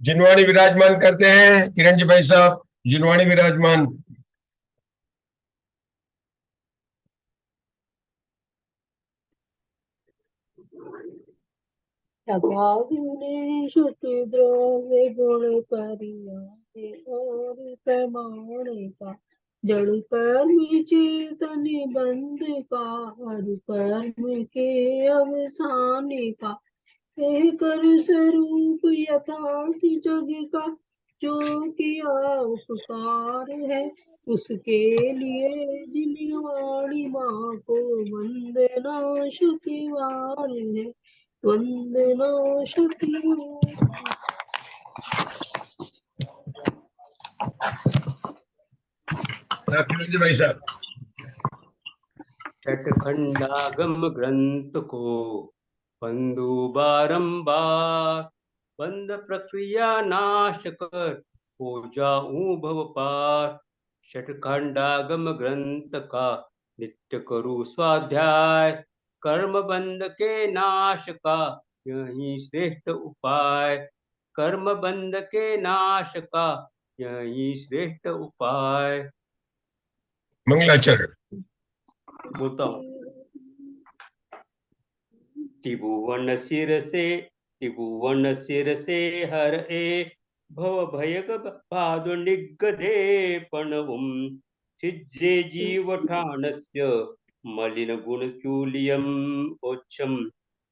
जिनवाणी विराजमान करते हैं किरण जी भाई साहब, जिनवाणी विराजमान। द्रव्य गुण परियाते और पैमाने का जड़ कर्म चेतन बंध का हर कर्म के अवसान का एक स्वरूप यथार्थ जग का जो किया उपकार है उसके लिए जिनवाणी माँ को वंदना शुतिवार है, वंदना शुतिवार। किरण जी भाई साहब। छठखंडागम ग्रंथ को बंधु बारंबार बंध प्रक्रिया नाश कर हो जाऊं भव पार। छठखंडागम ग्रंथ का नित्य करूं स्वाध्याय कर्म बंध के नाश का यही श्रेष्ठ उपाय। कर्म बंध के नाश का यही श्रेष्ठ उपाय। मंगलाचरण बोलता हूँ। त्रिभुवन सिर से हर ए भव भय पादु निगदे पणवुम सिज्जे जीव ठानस्य मलिन गुण चूलियम ओच्छम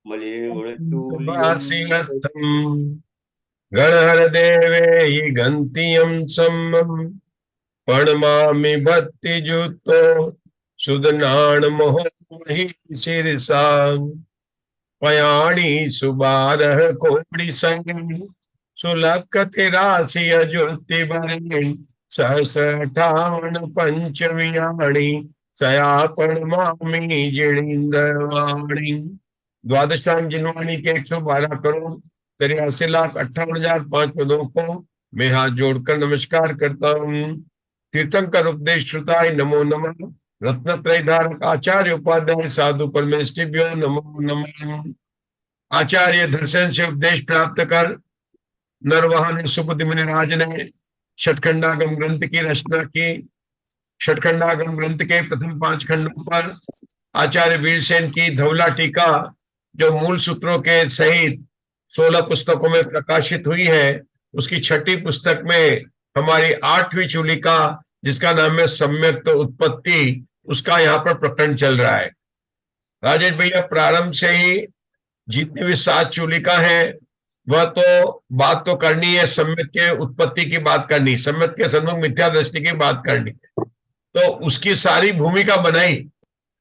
मलिन गुण चूलियम। गणहर देवे हि गंतियम सम्मम प्रणमामि भक्ति जुतो सुदनान मोहि शिरसा पयाणी सुबारह कोटि संग सुलखति राशि अजुति बरणी सहस्रठावन पंचवियाणी सयापन मामी जिणींद्रवाणी। द्वादशांग जिनवाणी के 112 करोड़ 83,58,005 पदों को मैं हाथ जोड़कर नमस्कार करता हूँ। तीर्थंकर उपदेश श्रुताय नमो नमः। रत्नत्रय धारक आचार्य उपाध्याय साधु परमेष्टिभ्यो नमो नमः। आचार्य दर्शन से उपदेश प्राप्त कर नरवाहन सुबुद्धि मुनिराज ने षटखंडागम ग्रंथ की रचना की। षटखंडागम ग्रंथ के प्रथम 5 खंडों पर आचार्य वीरसेन की धवला टीका जो मूल सूत्रों के सहित 16 पुस्तकों में प्रकाशित हुई है, उसकी छठी पुस्तक में हमारी 8वीं चूलिका जिसका नाम है सम्यक उत्पत्ति, उसका यहाँ पर प्रकरण चल रहा है। राजेश भैया, प्रारंभ से ही जितनी भी 7 चूलिका है वह तो बात तो करनी है, सम्यक के उत्पत्ति की बात करनी, सम्यक के सन्मुख मिथ्या दृष्टि की बात करनी, तो उसकी सारी भूमिका बनाई।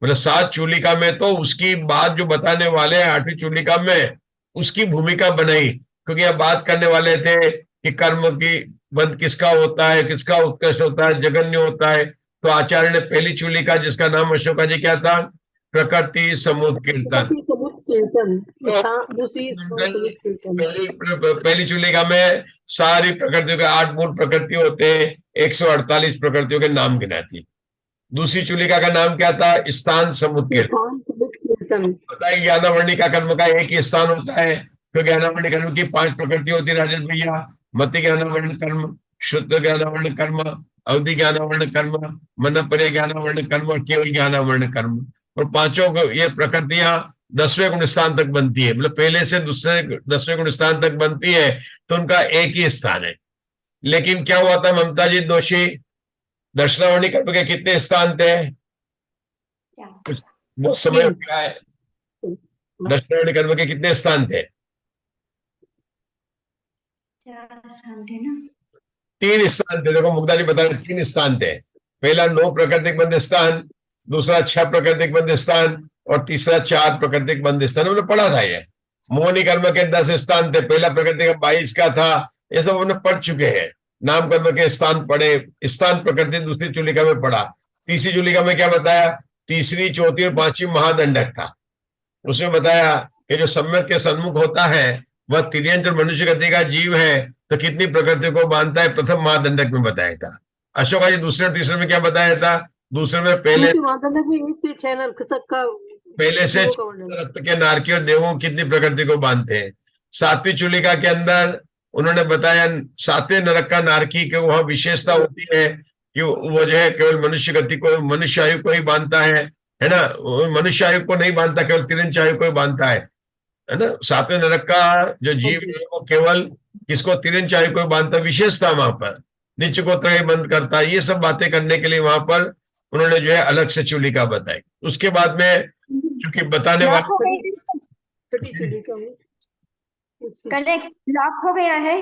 मतलब 7 चूलिका में तो उसकी बात जो बताने वाले हैं 8वीं चूलिका में उसकी भूमिका बनाई, क्योंकि अब बात करने वाले थे कि कर्म की बंध किसका होता है, किसका उत्कृष्ट होता है, जगन्य होता है। तो आचार्य ने पहली चूलिका जिसका नाम अशोका जी क्या था, प्रकृति समुद कीर्तन। पहली चूलिका में सारी प्रकृतियों के 8 मूल प्रकृति होते हैं, 148 प्रकृतियों के नाम गिनाती। दूसरी चूलिका का नाम क्या था, स्थान समुत्कीर्तन। पता है ज्ञानावर्णिका कर्म का एक ही स्थान होता है, तो ज्ञानावर्णिक कर्म की 5 प्रकृति होती है राजेश भैया। मति ज्ञानावर्ण कर्म, शुद्ध ज्ञानावर्ण कर्म, अवधि ज्ञानावर्ण कर्म, मन परे ज्ञानावर्ण कर्म और केवल ज्ञानावर्ण कर्म। और पांचों को ये प्रकृतियां 10वें गुण स्थान तक बनती है, मतलब पहले से दूसरे 10वें गुण स्थान तक बनती है, तो उनका एक ही स्थान है। लेकिन क्या हुआ था ममता जी दोषी, दक्षिणावर्णी कर्म के कितने स्थान थे, बहुत समय हो गया है, दक्षिणावर्णी कर्म के कितने स्थान थे, 3 स्थान थे। देखो मुग्धा जी बता रहे 3 स्थान थे। पहला 9 प्राकृतिक बंध स्थान, दूसरा 6 प्राकृतिक बंध स्थान और तीसरा 4 प्राकृतिक बंध स्थान। हमने पढ़ा था ये। मोहनी कर्म के 10 स्थान थे, पहला प्राकृतिक 22 का था, ये सब हमने पढ़ चुके हैं। नाम कर्म के स्थान पढ़े, स्थान प्रकृति दूसरी चूलिका में पढ़ा। तीसरी चूलिका में क्या बताया, तीसरी चौथी और 5वीं महादंडक था। उसमें बताया कि जो सम्यक के सन्मुख होता है वह तिर्यंच मनुष्य गति का जीव है, तो कितनी प्रकृति को बांधता है, प्रथम महादंडक में बताया था। अशोका जी दूसरे और तीसरे में क्या बताया था, दूसरे में पहले से रक्त के नारकी और देवों कितनी प्रकृति को बांधते हैं। 7वीं चूलिका के अंदर उन्होंने बताया सातवें नरक का नारकी के वहां विशेषता होती है कि वो जो है केवल मनुष्य गति को, मनुष्य आयु को ही बांधता है ना, वो मनुष्य आयु को नहीं बांधता, केवल तिरंच आयु को ही बांधता है ना। सातवें नरक का जो जीव है वो केवल किसको, तिरंच आयु को ही बांधता, विशेषता वहां पर नीचे को त्रय बंद करता है। ये सब बातें करने के लिए वहां पर उन्होंने जो है अलग से चूलिका बताई। उसके बाद में चूंकि बताने लॉक हो वाले गई, छोटी चूड़ी का वो कनेक्ट लॉक हो गया है।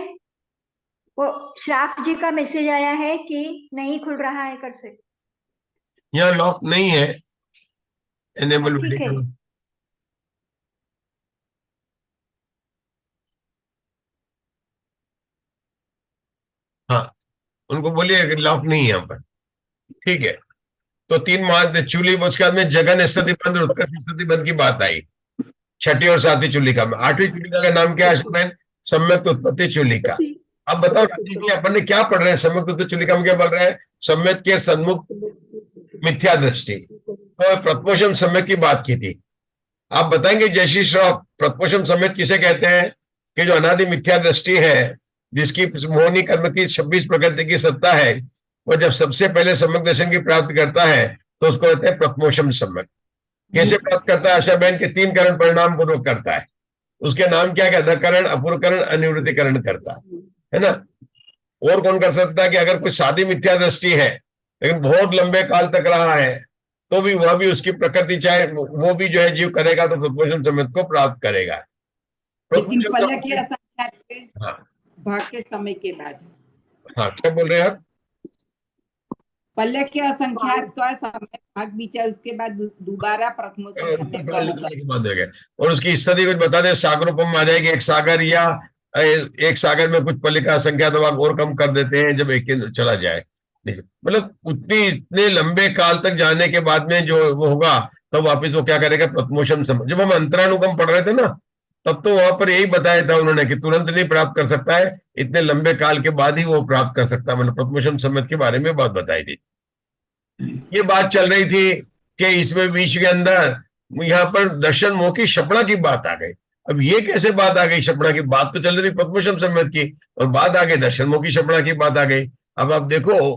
वो श्राप जी का मैसेज आया है कि नहीं खुल रहा है कर से। यहाँ लॉक नहीं है, एनेबल ठीक है। मेडिकल। हाँ, उनको बोलिए कि लॉक नहीं है यहाँ पर, ठीक है। तो तीन महा चूली, उसके बाद में जगन स्थिति बंद, उत्कर्ष स्थिति बंद की बात आई छठी और सातवीं चूलिका में। आठवीं चूलिका का नाम क्या है अशोक? सम्यक उत्पत्ति चूलिका। अब बताओ राजीव जी, अपन ने क्या पढ़ रहे हैं? सम्यक उत्पत्ति चूलिका में क्या पढ़ रहे हैं? सम्यक के सन्मुख मिथ्या दृष्टि, तो प्रथमोषम सम्यक की बात की थी। आप बताएंगे जयश्री श्रॉफ, प्रथमोषम सम्यक किसे कहते हैं? कि जो अनादि मिथ्या दृष्टि है, जिसकी मोहनी कर्म की 26 प्रकृति की सत्ता है, वो जब सबसे पहले सम्यक दर्शन की प्राप्त करता है तो उसको कहते हैं प्रथमोषम सम्यक। कैसे प्राप्त करता है आशा बहन? के 3 करण परिणाम पूर्वक करता है। उसके नाम क्या है? अधकरण, अपूर्वकरण, अनिवृत्तिकरण करता है ना। और कौन कर सकता है? कि अगर कोई सादी मिथ्या दृष्टि है लेकिन बहुत लंबे काल तक रहा है, तो भी वह भी उसकी प्रकृति चाहे वो भी जो है जीव करेगा तो प्रथमोषम सम्यक को प्राप्त करेगा। लेकिन पल्ले की असंख्यात के हाँ भाग के समय के बाद, हाँ, क्या बोल रहे हैं आप? पल्ले के असंख्यात का समय भाग बीचा, उसके बाद दोबारा प्रथमोषम समय का होगा। के बाद हो गया। और उसकी स्थिति कुछ बता दें, सागरोपम आ जाएगी, एक सागर या एक सागर में कुछ पल्लिका संख्या तो आप और कम कर देते हैं जब एक चला जाए। मतलब इतने लंबे काल तक जाने के बाद में जो वो होगा, तब वापिस वो क्या करेगा? प्रथमोषम समय। जब हम अंतरानुगम पढ़ रहे थे ना, तब तो वहां पर यही बताया था उन्होंने कि तुरंत नहीं प्राप्त कर सकता है, इतने लंबे काल के बाद ही वो प्राप्त कर सकता है। मतलब प्रथमोषम समय के बारे में बात बताई थी। ये बात चल रही थी कि इसमें बीच के अंदर यहाँ पर दर्शन मोह की क्षपणा की बात आ गई। अब ये कैसे बात आ गई? क्षपणा की बात तो चल रही थी प्रथमोषम सम्यक की, और बात आ गई दर्शन मोह की क्षपणा की बात आ गई। अब आप देखो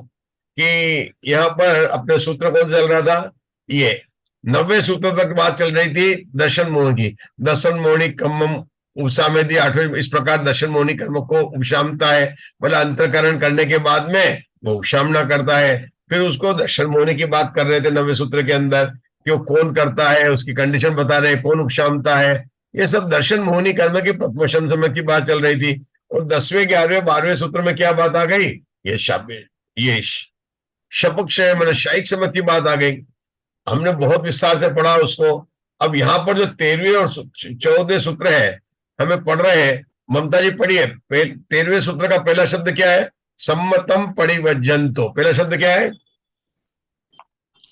कि यहाँ पर अपने सूत्र कौन चल रहा था? ये 90वें सूत्र तक बात चल रही थी दर्शन मोह की। दर्शन मोहनी कम्मम उपसामेति, 8वें इस प्रकार दर्शन मोहनी कर्म को उपशामता है, मतलब अंतरकरण करने के बाद में वो उपशामना करता है। फिर उसको दर्शन मोहनी की बात कर रहे थे 90वें सूत्र के अंदर, कि वो कौन करता है, उसकी कंडीशन बता रहे हैं, कौन उपशामता है। ये सब दर्शन मोहनी कर्म की प्रथमोषम समय की बात चल रही थी। और 10वें, 11वें, 12वें सूत्र में क्या बात आ गई? ये शपक क्षय मतलब शायिक समय की बात आ गई। हमने बहुत विस्तार से पढ़ा उसको। अब यहाँ पर जो 13वें और 14वें सूत्र है हमें पढ़ रहे हैं, ममता जी पढ़िए। 13वें सूत्र का पहला शब्द क्या है? सम्मतम परिवज्जन्तो। पहला शब्द क्या है?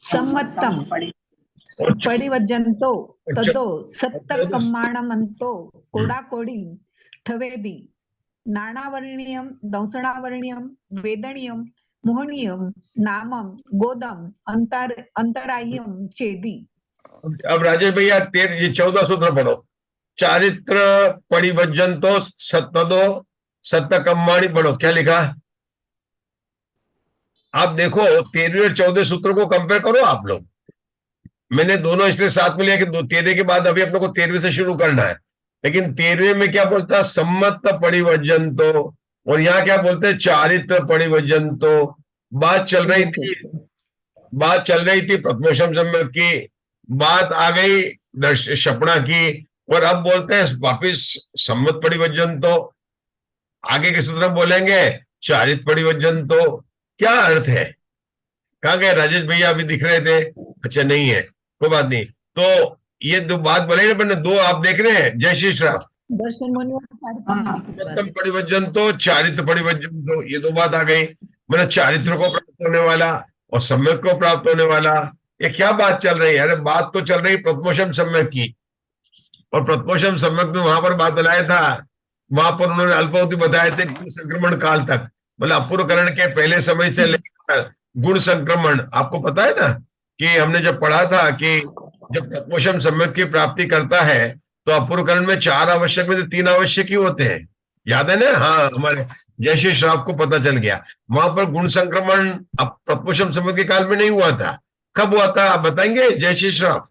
सम्मतम परिवज्जन्तो तदो सत्त कम्माणमंतो कोडाकोडी ठवेदी नानावर्णीयम दंसणावर्णीयम वेदनीयम मोहनीयम नामम गोदम अंतरायम चेदी। अब राजेश भैया 14 सूत्र पढ़ो। चारित्र परिवज्जन्तो सत्तदो सत्त कम्माणी पढ़ो। क्या लिखा? आप देखो 13वें और 14वें सूत्र को कंपेयर करो आप लोग। मैंने दोनों इसलिए साथ में लिया कि 13वें के बाद अभी अपने को 13वें से शुरू करना है। लेकिन 13वें में क्या बोलता है? सम्मत परिवज्जन्तो, और यहाँ क्या बोलते हैं? चारित्र परिवज्जन्तो। बात चल रही थी प्रथमोषम सम्यक की, बात आ गई क्षपणा की, और अब बोलते हैं वापिस सम्मत परिवज्जन्तो। आगे के सूत्र बोलेंगे चारित्र परिवज्जन्तो। क्या अर्थ है? कहाँ गए राजेश भैया? अभी दिख रहे थे। अच्छा, नहीं है, कोई बात नहीं। तो ये दो बात बोले ना, दो आप देख रहे हैं। जय श्री श्राम। दर्शन परिवज्जन्तो, चारित्र परिवज्जन्तो, ये दो बात आ गई। मतलब चारित्र को प्राप्त होने वाला और सम्यक को प्राप्त होने वाला। ये क्या बात चल रही है? अरे बात तो चल रही प्रथमोषम सम्यक की, और प्रथमोषम सम्यक में वहां पर बात बनाया था, वहां पर उन्होंने अल्पावधि बताए थे गुण संक्रमण काल तक, मतलब अपूर्वकरण के पहले समय से लेकर गुण संक्रमण। आपको पता है ना कि हमने जब पढ़ा था कि जब प्रथमोषम सम्यक की प्राप्ति करता है तो अपूर्वकरण में 4 आवश्यक में से 3 आवश्यक ही होते हैं। याद है ना? हाँ, हमारे जैसे श्राप को पता चल गया। वहां पर गुण संक्रमण अब प्रत्पोषम सम्यक के काल में नहीं हुआ था। कब हुआ था आप बताएंगे? जैसे श्राप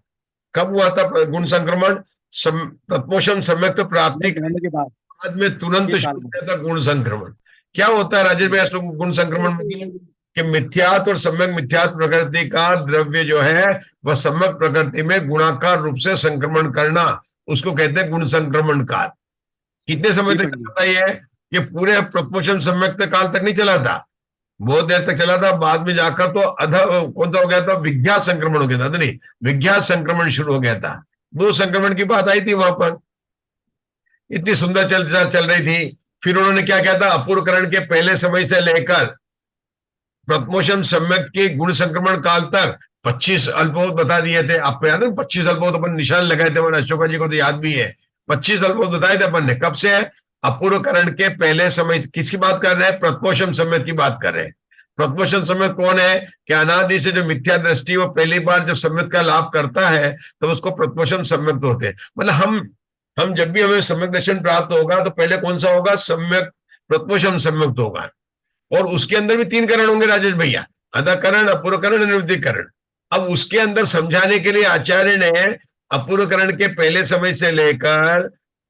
कब हुआ था गुण संक्रमण? प्रत्पोषम सम्यक प्राप्ति के बाद में तुरंत शुरू हो गया था गुण संक्रमण। क्या होता है राजेश भाई गुण संक्रमण में? कि मिथ्यात्व और सम्यक मिथ्यात्व प्रकृति का द्रव्य जो है वह सम्यक प्रकृति में गुणाकार रूप से संक्रमण करना, उसको कहते हैं गुण संक्रमण काल। कितने समय तक चलता है? ये पूरे प्रत्पोषम सम्यक काल तक नहीं चला था, बहुत देर तक चला था। बाद में जाकर तो कौन सा हो गया था? विज्ञात संक्रमण हो गया था। नहीं, विज्ञात संक्रमण शुरू हो गया था। दो संक्रमण की बात आई थी वहां पर, इतनी सुंदर चल रही थी। फिर उन्होंने क्या किया था? अपूर्वकरण के पहले समय से लेकर प्रत्पोषम सम्यक के गुण संक्रमण काल तक 25 अल्पबोध बता दिए थे। आपको याद है 25 अल्पबोध अपन निशान लगाए थे, और अशोका जी को तो याद भी है। 25 अल्पबोध बताए थे अपन ने। कब से? अपूर्वकरण के पहले समय। किसकी बात कर रहे हैं? प्रत्पोषम सम्यक की बात कर रहे हैं। प्रत्पोषम सम्यक कौन है? कि अनादि से जो मिथ्या दृष्टि वो पहली बार जब सम्यक का लाभ करता है तो उसको प्रत्पोषम सम्यक होते हैं। मतलब हम जब भी हमें सम्यक दर्शन प्राप्त होगा तो पहले कौन सा होगा? सम्यक प्रत्पोषम सम्यक होगा। और उसके अंदर भी 3 करण होंगे राजेश भैया, अधकरण, अपूर्वकरण, निर्वृत्तिकरण। अब उसके अंदर समझाने के लिए आचार्य ने अपूर्वकरण के पहले समय से लेकर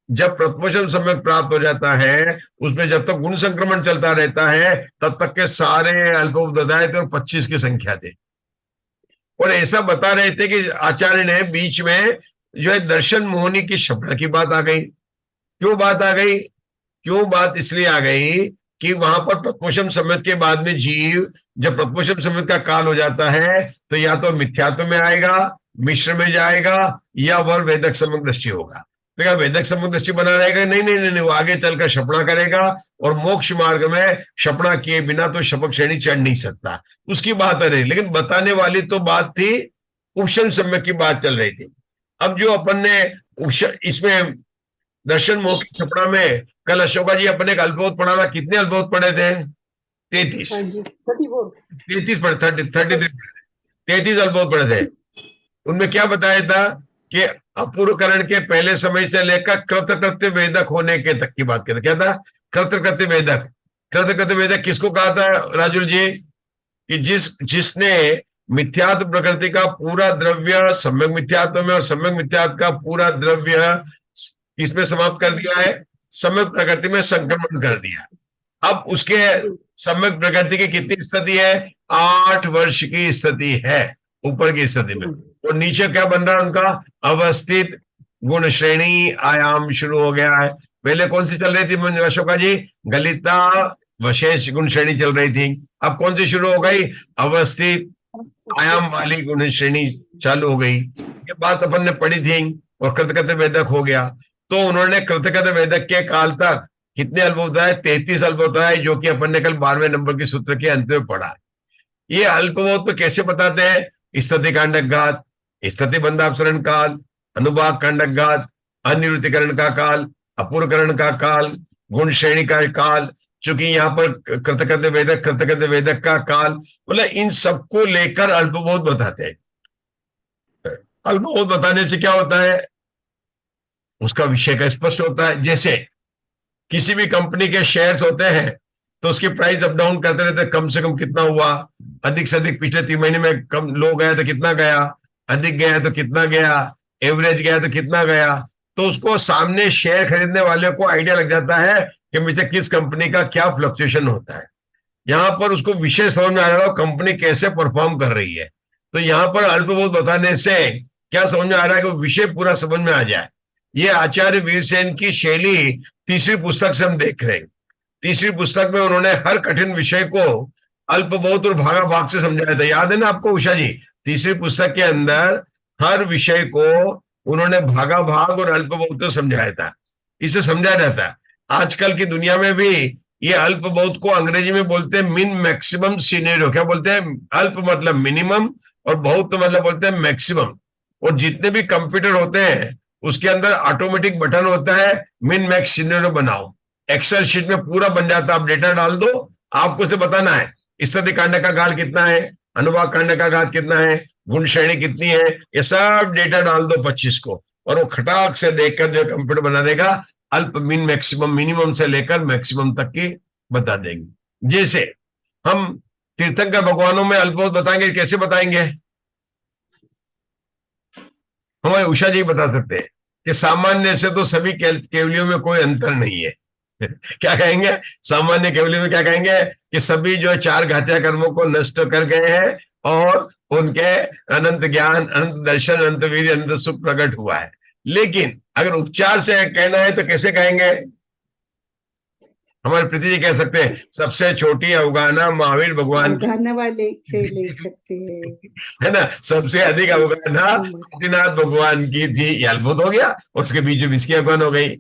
जब प्रत्पोषम सम्यक प्राप्त हो जाता है उसमें जब तक गुण संक्रमण चलता रहता है तब तक के सारे अल्पबोध बताए थे और 25 की संख्या थे। और ऐसा बता रहे थे कि आचार्य ने बीच में जो है दर्शन मोहनी की शब्द की बात आ गई। क्यों बात आ गई? क्यों बात इसलिए आ गई कि वहां पर प्रत्पोषम सम्यक के बाद में जीव जब प्रत्पोषम सम्यक का काल हो जाता है तो या तो मिथ्यात्व में आएगा, मिश्र में जाएगा, या वह वेदक सम्यक दृष्टि होगा। तो क्या वेदक सम्यक दृष्टि बना रहेगा? नहीं नहीं नहीं, नहीं, वो आगे चलकर शपना करेगा और मोक्ष मार्ग में शपना किए बिना तो शपक श्रेणी चढ़ नहीं सकता। उसकी बात है, लेकिन बताने वाली तो बात थी उपशम सम्यक की बात चल रही थी। अब जो अपन ने इसमें दर्शन मोह की छपड़ा में कल अशोका जी अपने एक अल्पबोध पढ़ा था। कितने अल्पबोध पढ़े थे? 33 हाँ जी 34 33 पढ़े, 33 33 अल्पबोध पढ़े थे। उनमें क्या बताया था कि अपूर्वकरण के पहले समय से लेकर कृतकृत्य वेदक होने के तक की बात करते। क्या था? कृतकृत्य वेदक। कृतकृत्य वेदक किसको कहा था राजुल जी? कि जिसने मिथ्यात्व प्रकृति का पूरा द्रव्य सम्यक मिथ्यात्व में और सम्यक मिथ्यात्व का पूरा द्रव्य इसमें समाप्त कर दिया है, सम्यक प्रकृति में संक्रमण कर दिया। अब उसके सम्यक प्रकृति की कितनी स्थिति है? 8 वर्ष की स्थिति है ऊपर की स्थिति में। और नीचे क्या बन रहा है उनका? अवस्थित गुण श्रेणी आयाम शुरू हो गया है। पहले कौन सी चल रही थी अशोका जी? गलिता विशेष गुण श्रेणी चल रही थी। अब कौन सी शुरू हो गई? अवस्थित आयाम वाली गुण श्रेणी चालू हो गई। ये बात अपन ने पढ़ी थी। और कृतकृत्य वेदक हो गया तो उन्होंने कृतकृत्य वेदक के काल तक कितने अल्पबोध बताए? 33 अल्पबोध बताए, जो कि अपन ने कल 12वें नंबर के सूत्र के अंत में पढ़ा। ये अल्पबोध पे कैसे बताते हैं? स्थिति कांडक घात, स्थिति बंधापसरण काल, अनुभाग कांडक घात, अनिवृत्तिकरण का काल, अपूर्वकरण का काल, गुण श्रेणी का काल। चूंकि यहाँ पर कृतकृत्य वेदक का काल, मतलब इन सबको लेकर अल्पबोध बताते हैं। अल्पबोध बताने से क्या होता है? उसका विषय का स्पष्ट होता है। जैसे किसी भी कंपनी के शेयर्स होते हैं तो उसकी प्राइस अप डाउन करते रहते, कम से कम कितना हुआ, अधिक से अधिक पिछले 3 महीने में कम लो गया तो कितना गया, अधिक गया तो कितना गया, एवरेज गया तो कितना गया। तो उसको सामने शेयर खरीदने वाले को आइडिया लग जाता है कि मुझे किस कंपनी का क्या फ्लक्चुएशन होता है। यहाँ पर उसको विषय समझ में आ रहा है कंपनी कैसे परफॉर्म कर रही है। तो यहाँ पर अल्पबोध बताने से क्या समझ में आ रहा है कि विषय पूरा समझ में आ जाए। ये आचार्य वीरसेन की शैली तीसरी पुस्तक से हम देख रहे हैं। तीसरी पुस्तक में उन्होंने हर कठिन विषय को अल्पबोध और भागा भाग से समझाया था। याद है ना आपको उषा जी? तीसरी पुस्तक के अंदर हर विषय को उन्होंने भागा भाग और अल्पबोध से समझाया था। इसे समझा जाता है। आजकल की दुनिया में भी ये अल्पबोध को अंग्रेजी में बोलते हैं मिन मैक्सिमम सिनेरियो। क्या बोलते हैं? अल्प मतलब मिनिमम और बहुत मतलब बोलते हैं मैक्सिमम। और जितने भी कंप्यूटर होते हैं उसके अंदर ऑटोमेटिक बटन होता है मिन मैक्स सिनेरियो बनाओ। एक्सेल शीट में पूरा बन जाता है। आप डेटा डाल दो, आपको उसे बताना है स्थिति कांड का काल कितना है, अनुभाग कांड का घात कितना है, गुण श्रेणी कितनी है, ये सब डेटा डाल दो 25 को, और वो खटाक से देखकर जो कंप्यूटर बना देगा अल्प मीन मैक्सिमम, मिनिमम से लेकर मैक्सिमम तक की बता देंगे। जैसे हम तीर्थंकर भगवानों में अल्प बहुत बताएंगे, कैसे बताएंगे? हमारे उषा जी बता सकते हैं कि सामान्य से तो सभी केवलियों में कोई अंतर नहीं है। क्या कहेंगे? सामान्य केवलियों में क्या कहेंगे कि सभी जो 4 घातिया कर्मों को नष्ट कर गए हैं और उनके अनंत ज्ञान, अनंत दर्शन, अनंत वीर्य, अनंत सुख प्रकट हुआ है। लेकिन अगर उपचार से कहना है तो कैसे कहेंगे? हमारे प्रीति जी कह सकते हैं सबसे छोटी अवगाहना महावीर भगवान की, अवगाहना वाले से ले सकते हैं। है ना। सबसे अधिक अवगाहना आदिनाथ भगवान की थी, ये अद्भुत हो गया। उसके बीच 20 की अवगाहन हो गई।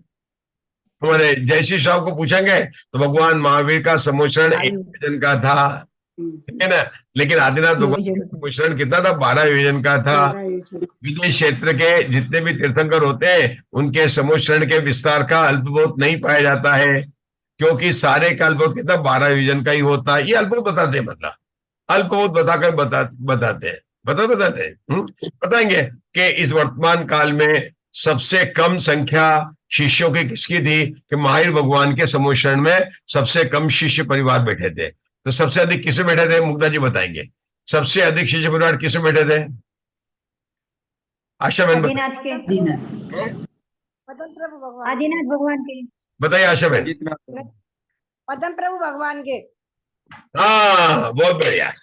हमारे जयश्री साहब को पूछेंगे तो भगवान महावीर का सम्मोचन 1 योजन का था, ठीक है ना। लेकिन आदिनाथ भगवान का सम्मोचन कितना था? 12 योजन का था। विदेश क्षेत्र के जितने भी तीर्थंकर होते हैं उनके सम्मोचन के विस्तार का अल्पबोध नहीं पाया जाता है, क्योंकि सारे का अल्पबोध कितना 12 योजन का ही होता है। ये अल्पबोध बताते हैं, मतलब अल्पबोध बताते हैं, बताते हैं। बताएंगे कि इस वर्तमान काल में सबसे कम संख्या शिष्यों की किसकी थी? कि महावीर भगवान के सम्मोचन में सबसे कम शिष्य परिवार बैठे थे। तो सबसे अधिक किसे बैठे थे? मुग्धा जी बताएंगे सबसे अधिक शिष्य परिवार किसे बैठे थे? आशा बहन आदिनाथ के, आदिनाथ भगवान के। बताइए आशा बहन। पद्म प्रभु भगवान के। हाँ, बहुत बढ़िया।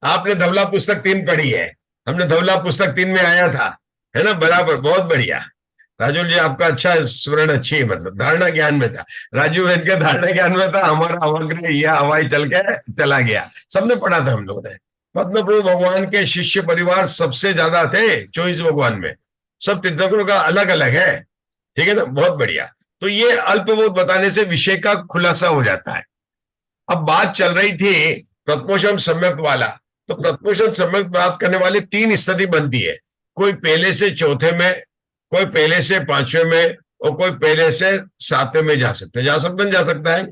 आपने धवला पुस्तक 3 पढ़ी है, हमने धवला पुस्तक 3 में आया था, है ना, बराबर, बहुत बढ़िया। राजू जी आपका अच्छा स्मरण अच्छी है, मतलब धारणा ज्ञान में था। राजू बहन के धारणा ज्ञान में था, हमारा अवग्रह यह हवाई चल के चला गया। सबने पढ़ा था हम लोगों ने। पद्म प्रभु भगवान के शिष्य परिवार सबसे ज्यादा थे 24 भगवान में। सब तीर्थंकरों का अलग अलग है, ठीक है ना, बहुत बढ़िया। तो ये अल्पबोध बताने से विषय का खुलासा हो जाता है। अब बात चल रही थी प्रथमोषम सम्यक वाला, तो प्रथमोषम सम्यक प्राप्त करने वाली 3 स्थिति बनती है। कोई पहले से चौथे में, कोई पहले से 5वें में, और कोई पहले से 7वें में जा सकता है। जा सकता है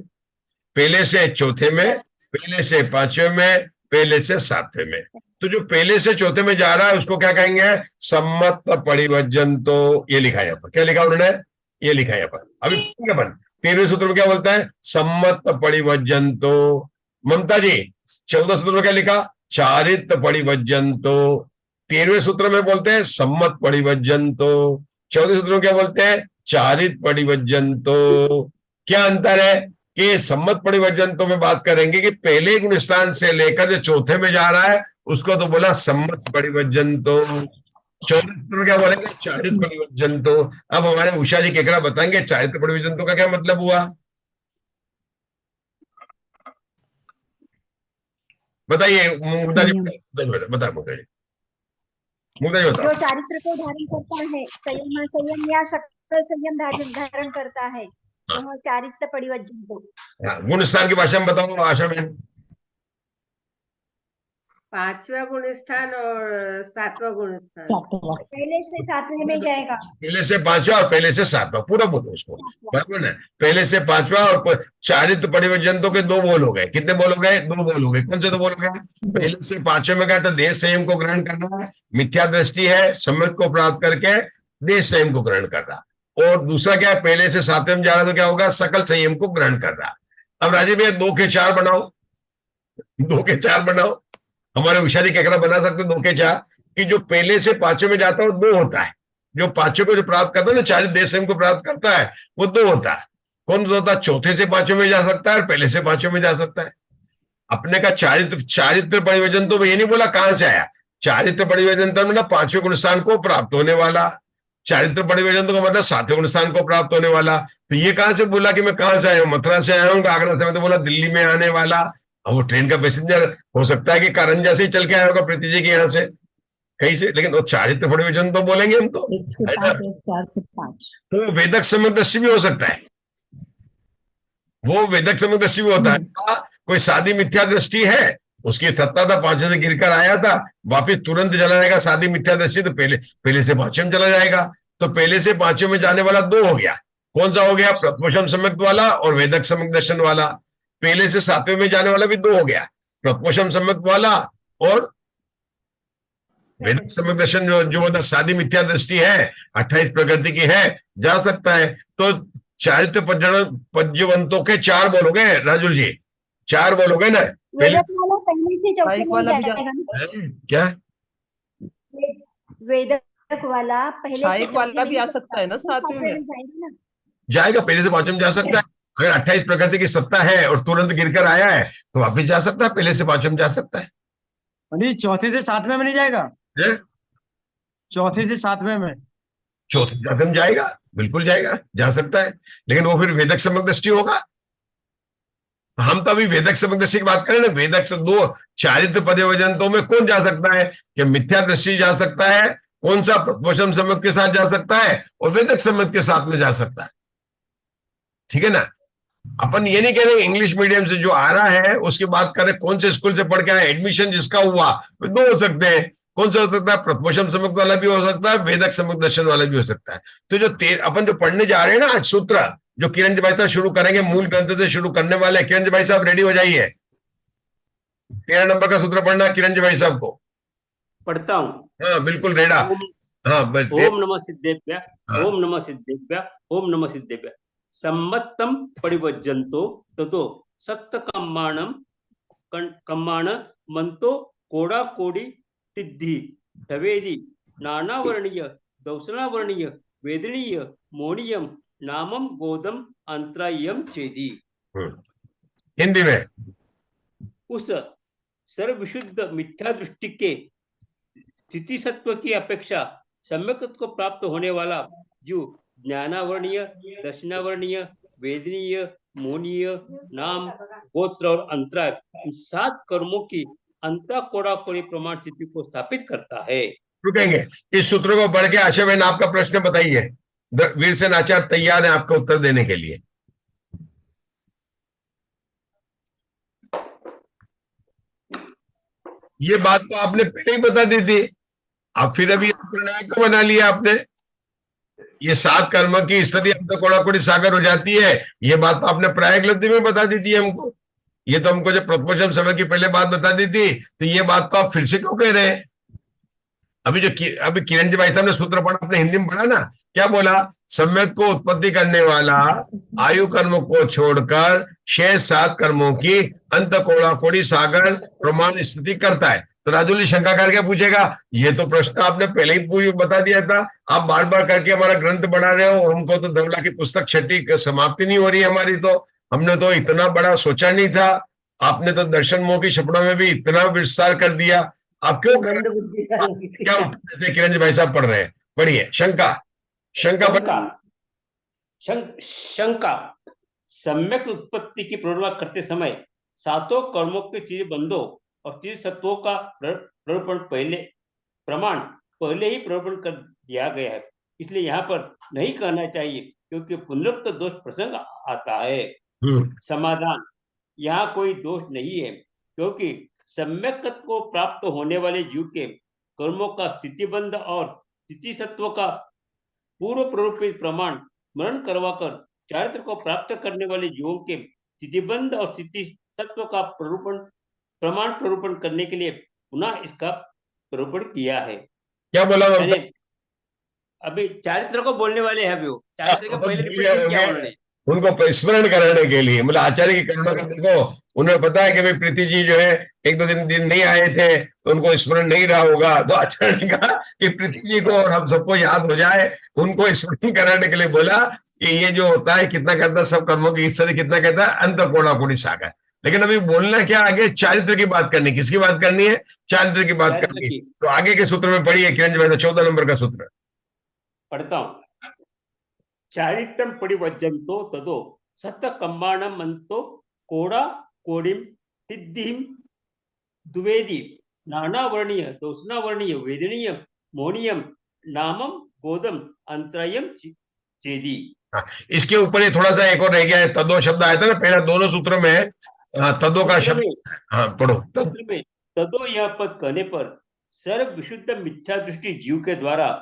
पहले से चौथे में, पहले से 5वें में, पहले से 7वें में। तो जो पहले से चौथे में जा रहा है उसको क्या कहेंगे? सम्मत परिवर्जन्तो। ये लिखा है यहाँ पर। क्या लिखा उन्होंने? ये लिखा है यहाँ पर। अभी अपन 13वें सूत्र में क्या बोलता है? सम्मत परिवर्जन्तो। ममता जी 14 सूत्र में क्या लिखा? चारित परिवर्जन्तो। 13वें सूत्र में बोलते हैं सम्मत परिवर्जन्तो। 14वें सूत्र में क्या बोलते हैं? चारित परिवर्जन्तो। क्या अंतर है? कि सम्मत परिवर्जन्तो में बात करेंगे कि पहले गुण स्थान से लेकर जो चौथे में जा रहा है उसको तो बोला सम्मत परिवर्जन्तो। 14वें सूत्र में क्या बोलेंगे? चारित परिवर्जन्तो। अब हमारे उषा जी केकरा बताएंगे चारित परिवर्जन्तो का क्या मतलब हुआ। बताइए मुग्धा जी, बता मुग्धा जी, जो चारित्र को धारण करता है, संयम या सकल संयम धारण करता है, वह चारित्र परिवर्जन्तो। गुण स्थान की भाषा में बताओ आशा बहन। 5वां गुण स्थान और 7वां गुण स्थान। पहले से 7वें में जाएगा। पहले से 5वां और पहले से 7वां, पूरा बोलो उसको, बराबर ना। पहले से 5वां और चारित्र परिवर्जन्तो के 2 बोल हो गए। कितने बोल हो गए? 2 बोल हो गए। कौन से 2 बोल हो गए? पहले से 5वें में गया तो देह संयम को ग्रहण करना है, मिथ्या दृष्टि है, सम्यक को प्राप्त करके देह संयम को ग्रहण कर रहा। और दूसरा क्या है? पहले से 7वें में जा रहा तो क्या होगा? सकल संयम को ग्रहण कर रहा। अब राजीव भैया 2 के 4 बनाओ, 2 के 4 बनाओ। हमारे उषा जी केकरा बना सकते 2 के 4 कि जो पहले से 5वें में जाता है वो 2 होता है। जो 5वें को जो प्राप्त करता है ना, चारित देह संयम को प्राप्त करता है, वो 2 होता है। कौन सा होता है? चौथे से 5वें में जा सकता है और पहले से 5वें में जा सकता है। अपने का चारित्र परिवर्जन तो ये नहीं बोला कहां से आया। चारित्र परिवर्जन तो मतलब 5वें गुण स्थान को प्राप्त होने वाला। चारित्र परिवर्जन तो मतलब 7वें गुण स्थान को प्राप्त होने वाला। तो ये कहां से बोला कि मैं कहां से आया हूं? मथुरा से आया हूं, आगरा से। मैं तो बोला दिल्ली में आने वाला। अब वो ट्रेन का पैसेंजर हो सकता है कि कारंजा से ही चल के आया होगा प्रीति जी के यहाँ से, कहीं से, लेकिन वो चारित्र परिवर्जन तो बोलेंगे हम तो। 1 से 5, 4 से 5। तो वेदक सम्यक दृष्टि भी हो सकता है, वो वेदक सम्यक दृष्टि भी होता है। कोई सादी मिथ्या दृष्टि है, उसकी सत्ता था 5वें से गिरकर आया था, वापिस तुरंत चला जाएगा। सादी मिथ्या दृष्टि तो पहले से 5वें में चला जाएगा। तो पहले से 5वें में जाने वाला 2 हो गया। कौन सा हो गया? प्रथमोषम सम्यक वाला और वेदक सम्यक दर्शन वाला। पहले से 7वें में जाने वाला भी 2 हो गया, प्रथमोषम सम्यक वाला और वैदिक सम्यक दर्शन जो मतलब सादी मिथ्या दृष्टि है, 28 प्रकृति की है, जा सकता है। तो चारित्र पज्यवंतों के 4 बोलोगे राजुल जी, 4 बोलोगे ना पहले? वेदक वाला पहले से चौथे में ही साइक वाला भी जाएगा ना? क्या वेदक वाला पहले से साइक वाला चौथे में भी ही आ सकता है ना जाएगा, 7वें में? जाएगा ना? जाएगा? पहले से 5वें में जा सकता है। अगर 28 प्रकृति की सत्ता है और तुरंत गिरकर आया है तो वापिस जा सकता है, पहले से 5वें में जा सकता है। पंडित जी, चौथे से 7वें में नहीं जाएगा? है? चौथे से 7वें में? चौथे जातम जाएगा, बिल्कुल जाएगा, जा सकता है, लेकिन वो फिर वेदक सम्यक दृष्टि होगा। हम तो अभी वेदक सम्यक दृष्टि की बात करें ना। वेदक से 2 चारित्र पदवजंतों में कौन जा सकता है? कि मिथ्या दृष्टि जा सकता है, कौन सा प्रपोषण सम्यक के साथ जा सकता है, और वेदक सम्यक के साथ में जा सकता है। ठीक है ना? अपन ये नहीं कह रहे इंग्लिश मीडियम से जो आ रहा है उसकी बात करें, कौन से स्कूल से पढ़ के आए, एडमिशन जिसका हुआ, 2 हो सकते हैं। कौन सा हो सकता है? प्रपोषण सम्यक वाला भी हो सकता है, वेदक सम्यक दर्शन वाला भी हो सकता है। तो जो अपन जो पढ़ने जा रहे हैं ना आज सूत्र, जो किरण जी भाई साहब शुरू करेंगे, मूल ग्रंथ से शुरू करने वाले। किरण जी भाई साहब रेडी हो जाइए, 13 नंबर का सूत्र पढ़ना किरण जी भाई साहब को। पढ़ता हूँ। हाँ बिल्कुल रेडा। ओम हाँ ओम नमः सिद्धेभ्य, हाँ। ओम नमः सिद्धेभ्य, ओम नमः सिद्धेभ्य। सम्मत्तम परिवज्जन्तो ततो सत्त कम्माण मंतो कोड़ा कोड़ी सिद्धि धवेदी नानावर्णीय दौसनावर्णीय वेदनीय मोनियम नामम गोदम अंतरायम चेदी। हिंदी में उस सर्वविशुद्ध मिथ्या दृष्टि के स्थिति सत्व की अपेक्षा सम्यक को प्राप्त होने वाला जो ज्ञानावर्णीय दर्शनावर्णीय वेदनीय मोनीय नाम गोत्र और अंतराय इन 7 कर्मों की अंता कोड़ा कोड़ी प्रमाण स्थिति को स्थापित करता है। रुकेंगे, इस सूत्र को पढ़ के आशा बहन आपका प्रश्न बताइए। वीरसेन आचार्य तैयार है आपका उत्तर देने के लिए। ये बात तो आपने पहले ही बता दी थी, अब फिर अभी निर्णय को बना लिया आपने। ये 7 कर्म की स्थिति अंत कोड़ा कोड़ी सागर हो जाती है, ये बात तो आपने प्रायग्लब्धि में बता दी थी हमको। ये तो हमको जब प्रपोषण समय की पहले बात बता दी थी, तो ये बात तो आप फिर से क्यों कह रहे हैं? अभी किरण जी भाई साहब ने सूत्र पढ़ा, आपने हिंदी में पढ़ा ना, क्या बोला? सम्यक को उत्पत्ति करने वाला आयु कर्म को छोड़कर शेष 7 कर्मों की अंत कोड़ा कोड़ी सागर प्रमाण स्थिति करता है। तो राजुल जी शंका करके पूछेगा, ये तो प्रश्न आपने पहले ही बता दिया था, आप बार बार करके हमारा ग्रंथ बढ़ा रहे हो। हमको तो धवला की पुस्तक छठी समाप्ति नहीं हो रही है हमारी, तो हमने तो इतना बड़ा सोचा नहीं था। आपने तो दर्शन मोह की शपड़ों में भी इतना विस्तार कर दिया, आप क्यों क्या उत्तर देते? किरण जी भाई साहब पढ़ रहे हैं, पढ़िए। शंका सम्यक उत्पत्ति की प्रेरणा करते समय 7 कर्मों के चीज बंधों और चीज सत्वों का प्रमाण पहले ही प्रवण कर दिया गया है, इसलिए यहाँ पर नहीं कहना चाहिए क्योंकि पुनरुक्त दोष प्रसंग आता है। समाधान, यहाँ कोई दोष नहीं है क्योंकि सम्यक को प्राप्त होने वाले जीव के कर्मों का स्थितिबंध और स्थिति सत्व का पूर्व प्ररूपित प्रमाण स्मरण करवाकर चारित्र को प्राप्त करने वाले जीवों के स्थितिबंध और स्थिति सत्व का प्रमाण प्ररूपण करने के लिए पुनः इसका प्ररूपण किया है। क्या बोला? अभी चारित्र को बोलने वाले हैं, अभी वो चारित्र का पहले रिपीट किया उन्होंने, उनको स्मरण कराने के लिए। मतलब आचार्य की करुणा का देखो, उन्हें पता है कि भाई प्रीति जी जो है 1-2 दिन नहीं आए थे तो उनको स्मरण नहीं रहा होगा, तो आचार्य ने कहा कि प्रीति जी को और हम सबको याद हो जाए, उनको स्मरण कराने के लिए बोला कि ये जो होता है कितना कहता है सब कर्मों की स्थिति, कितना कहता है अंत कोड़ा कोड़ी सागर। लेकिन अभी बोलना क्या, आगे चारित्र की बात करनी। किसकी बात करनी है? चारित्र की बात करनी। तो आगे के सूत्र में पढ़िए किरण जी भाई, 14 नंबर का सूत्र पढ़ता हूं। चारित्रम परिवज्जन्तो तदो सत्त कम्बाणम अंतो कोड़ा कोडिम सिद्धिम द्विवेदी नानावर्णीय दोषनावर्णीय वेदनीय मोनियम नामम गोदम अंतरायम चेदी। इसके ऊपर ये थोड़ा सा एक और रह गया है, तदो शब्द आया था ना पहले दोनों सूत्र में, तदो का शब्द। हाँ पढ़ो। तदो यह पद कहने पर सर्व विशुद्ध मिथ्या दृष्टि जीव के द्वारा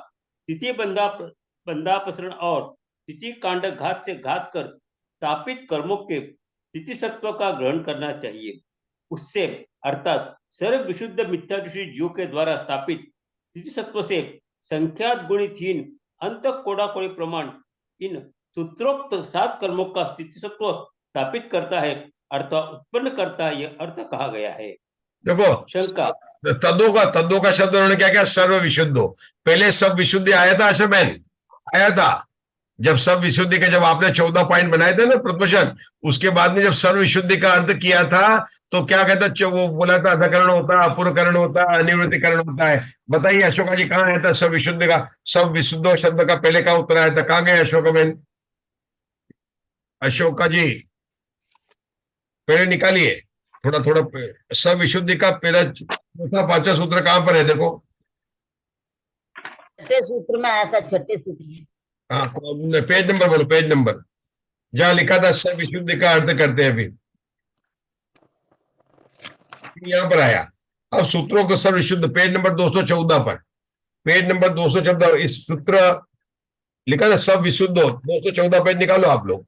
स्थिति बंधापसरण और स्थिति कांड घात से घात कर स्थापित कर्मों के स्थिति सत्व का ग्रहण करना चाहिए। उससे अर्थात सर्व विशुद्ध मिथ्या दृष्टि जीव के द्वारा स्थापित स्थिति सत्व से संख्यात गुणितहीन अंत कोड़ा कोड़ी प्रमाण इन सूत्रोक्त 7 कर्मों का स्थिति सत्व स्थापित करता है, अर्थ उत्पन्न करता है, यह अर्थ कहा गया है। देखो शंका, तद्दो का शब्द उन्होंने क्या किया, सर्व विशुद्धो। पहले सब विशुद्धि आया था आशा बहन, आया था जब सब विशुद्धि के, जब आपने 14 पॉइंट बनाए थे ना प्रपोशन, उसके बाद में जब सर्व विशुद्धि का अर्थ किया था तो क्या कहता, वो बोला था अधकरण होता है, अपूर्वकरण होता है, अनिवृत्तिकरण होता है। बताइए अशोका जी, कहाँ आया था सब विशुद्धि का, सब विशुद्धो शब्द का पहले का उत्तर आया था, कहाँ गए अशोका बहन? अशोका जी पहले निकालिए थोड़ा थोड़ा, सब विशुद्धि का पहला चौथा पांचवा सूत्र कहां पर है? देखो छठे सूत्र में आया था, छठे सूत्र में। हाँ, पेज नंबर बोलो, पेज नंबर जहां लिखा था सब विशुद्धि का अर्थ करते हैं, अभी यहां पर आया। अब सूत्रों को सर्व विशुद्ध, पेज नंबर 214 पर, पेज नंबर 214 इस सूत्र लिखा था सब विशुद्ध हो, 214 पेज निकालो आप लोग।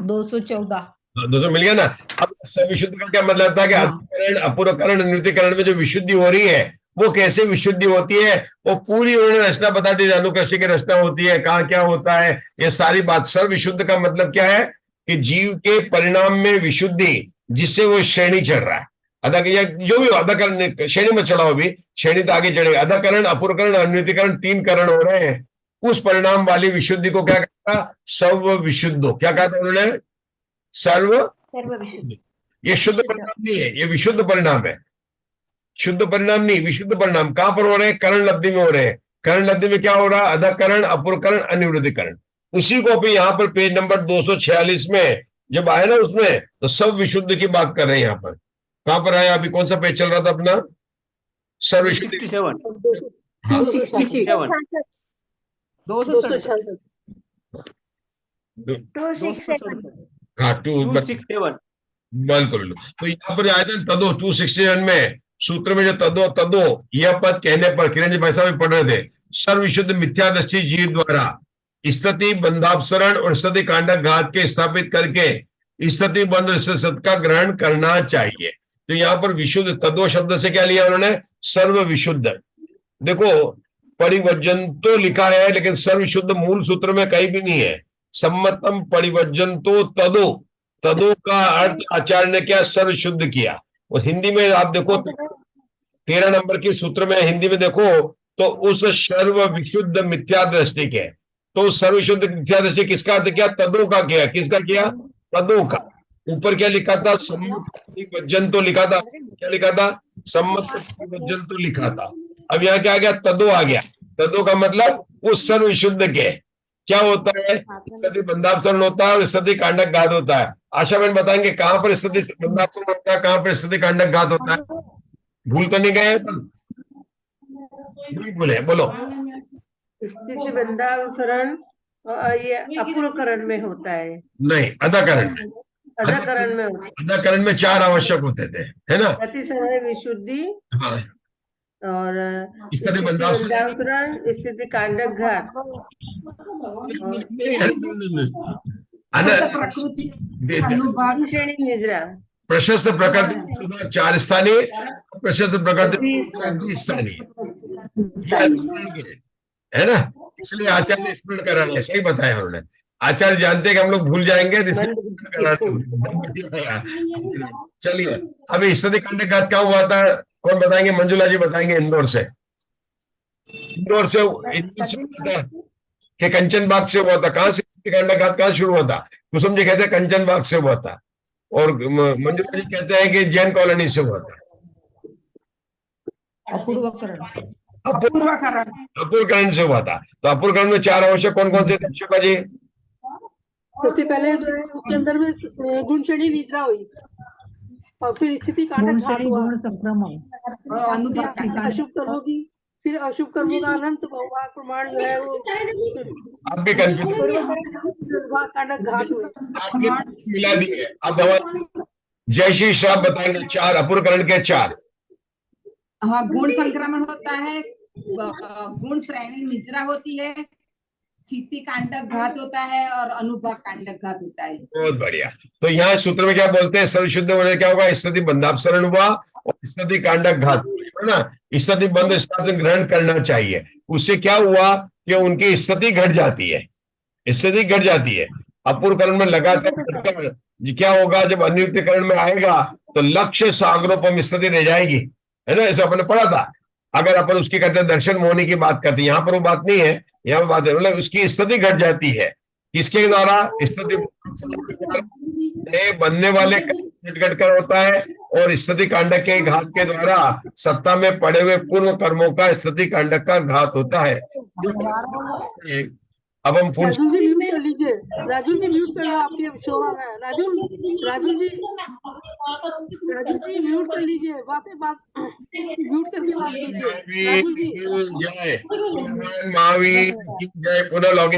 दो सौ चौदह दोस्तों मिल गया ना। अब सब विशुद्ध का क्या मतलब था कि अधकरण अपूर्वकरण अनिवृत्तिकरण में जो विशुद्धि हो रही है वो कैसे विशुद्धि होती है, वो पूरी उन्होंने रचना बता दी, अनुकृष्टि की रचना होती है, कहाँ क्या होता है, ये सारी बात। सर्व विशुद्ध का मतलब क्या है कि जीव के परिणाम में विशुद्धि, जिससे वो श्रेणी चढ़ रहा है, जो भी अधकरण श्रेणी में चढ़ा हो, भी श्रेणी तो आगे चढ़ेगा। अधकरण अपूर्वकरण अनिवृत्तिकरण 3 करण हो रहे हैं, उस परिणाम वाली विशुद्धि को क्या कहता, सर्व विशुद्धो। क्या कहा था उन्होंने? सर्व विशुद्ध। ये शुद्ध परिणाम नहीं है, ये विशुद्ध परिणाम है, शुद्ध परिणाम नहीं, विशुद्ध परिणाम। कहां पर हो रहे हैं? करण लब्धि में हो रहे हैं। करण लब्धि में क्या हो रहा है? अधकरण अपूर्वकरण अनिवृत्तिकरण। उसी को भी यहाँ पर पेज नंबर 246 में जब आया ना, उसमें तो सब विशुद्ध की बात कर रहे हैं। यहाँ पर कहां पर आया? अभी कौन सा पेज चल रहा था अपना? सर्व विशुद्धि 267 हाँ 267 बिल्कुल। तो यहाँ पर आया था तदो 261 में, सूत्र में जो तदो यह पद कहने पर, किरण जी भाई साहब भी पढ़ रहे थे, सर्व विशुद्ध मिथ्यादृष्टि जीव द्वारा स्थिति बंधापसरण और स्थिति कांडक घात के स्थापित करके स्थिति बंध सत का ग्रहण करना चाहिए। तो यहाँ पर विशुद्ध तदो शब्द से क्या लिया उन्होंने? सर्व विशुद्ध। देखो परिवज्जंतो लिखा है, लेकिन सर्व विशुद्ध मूल सूत्र में कहीं भी नहीं है। सम्मतम परिवज्जंतो तदो, तदो का अर्थ आचार्य ने क्या? सर्व शुद्ध किया। और हिंदी में आप देखो 13 नंबर की सूत्र में हिंदी में देखो तो उस सर्व विशुद्ध मिथ्या दृष्टि के, तो सर्व विशुद्ध मिथ्या दृष्टि किसका अर्थ किया? तदो का किया। किसका किया? तदो का। ऊपर क्या लिखा था? सम्मत परिवज्जंतो लिखा था। क्या लिखा था? सम्मत परिवज्जंतो लिखा था। अब यहाँ क्या आ गया? तदो आ गया। तदो का मतलब उस सर्व विशुद्ध के क्या होता है? स्थिति बंधापसरण होता है और स्थिति कांडक घात होता है। आशा बहन बताएंगे कहां पर स्थिति बंधापसरण होता है, कहां पर स्थिति कांडक घात होता है? भूल तो नहीं गए? नहीं भूले, बोलो। स्थिति बंधापसरण ये अपूर्वकरण में होता है। नहीं, अधकरण में। अधकरण में होता है। अधकरण में 4 आवश्यक होते थे, है ना? अति समय विशुद्धि हाँ, और स्थिति बंधापसरण, स्थिति कांडक घात, प्रकृति अनुभाग श्रेणी निजरा, प्रशस्त प्रकृति 4 स्थानीय, प्रशस्त प्रकृति स्थानीय, है ना? इसलिए आचार्य ने स्मरण करा रहे, सही बताया उन्होंने। आचार्य जानते हैं कि हम लोग भूल जाएंगे। चलिए, अभी स्थिति कांडक घात क्या हुआ था? कौन बताएंगे? मंजुला जी बताएंगे इंदौर से। इंदौर से हुआ था कि कंचन बाग से हुआ था। कहां से स्थिति कांडक घात कहां शुरू हुआ था? कुसुम जी कहते हैं कंचन बाग से हुआ था, और मंजुला जी कहते हैं कि जैन कॉलोनी से हुआ था। अपूर्वकरण से हुआ था। तो अपूर्वकरण में 4 आवश्यक कौन कौन से थे अशोका जी? सबसे पहले जो है उसके अंदर में गुण श्रेणी निजरा हुई, और फिर स्थिति कांडक घात हुआ, और अनुभाग अशुभ कर्मों की, फिर अशुभ कर्मों का अनंत बहुभाग प्रमाण जो है वो आप भी कंफ्यूज कांडक घात हुए। मिला दिए। अब जय श्री शाह बताएंगे 4 अपूर्वकरण के 4। हाँ, गुण संक्रमण होता है, गुण श्रेणी निजरा होती है, स्थिति कांडक घात होता है और अनुभाग कांडक घात होता है। बहुत बढ़िया। तो यहाँ सूत्र में क्या बोलते हैं, सर्वशुद्ध होने क्या होगा, स्थिति बंधापसरण हुआ और स्थिति कांडक घात है ना, स्थिति बंध स्थान ग्रहण करना चाहिए। उससे क्या हुआ कि उनकी स्थिति घट जाती है, स्थिति घट जाती है। अपूर्व करण में लगातार क्या होगा, जब अनियुक्त करण में आएगा तो लक्ष्य सागरोपम स्थिति रह जाएगी, है ना, ऐसा अपने पढ़ा था। अगर अपन उसकी कहते हैं दर्शन मोहनी की बात करते हैं, यहाँ पर वो बात नहीं है, यहाँ पर बात है मतलब उसकी स्थिति घट जाती है। किसके द्वारा, स्थिति बनने वाले घट कर होता है और स्थिति कांडक के घात के द्वारा सत्ता में पड़े हुए पूर्व कर्मों का स्थिति कांडक का घात होता है। अब हम राजू जी म्यूट कर लीजिए, राजू जी म्यूट कर लो, आपकी शो आ रहा है। राजू जी म्यूट कर लीजिए, वहाँ पे बात म्यूट करके बात कीजिए। राजू जी जय महावीर जय, पुनः लॉगिन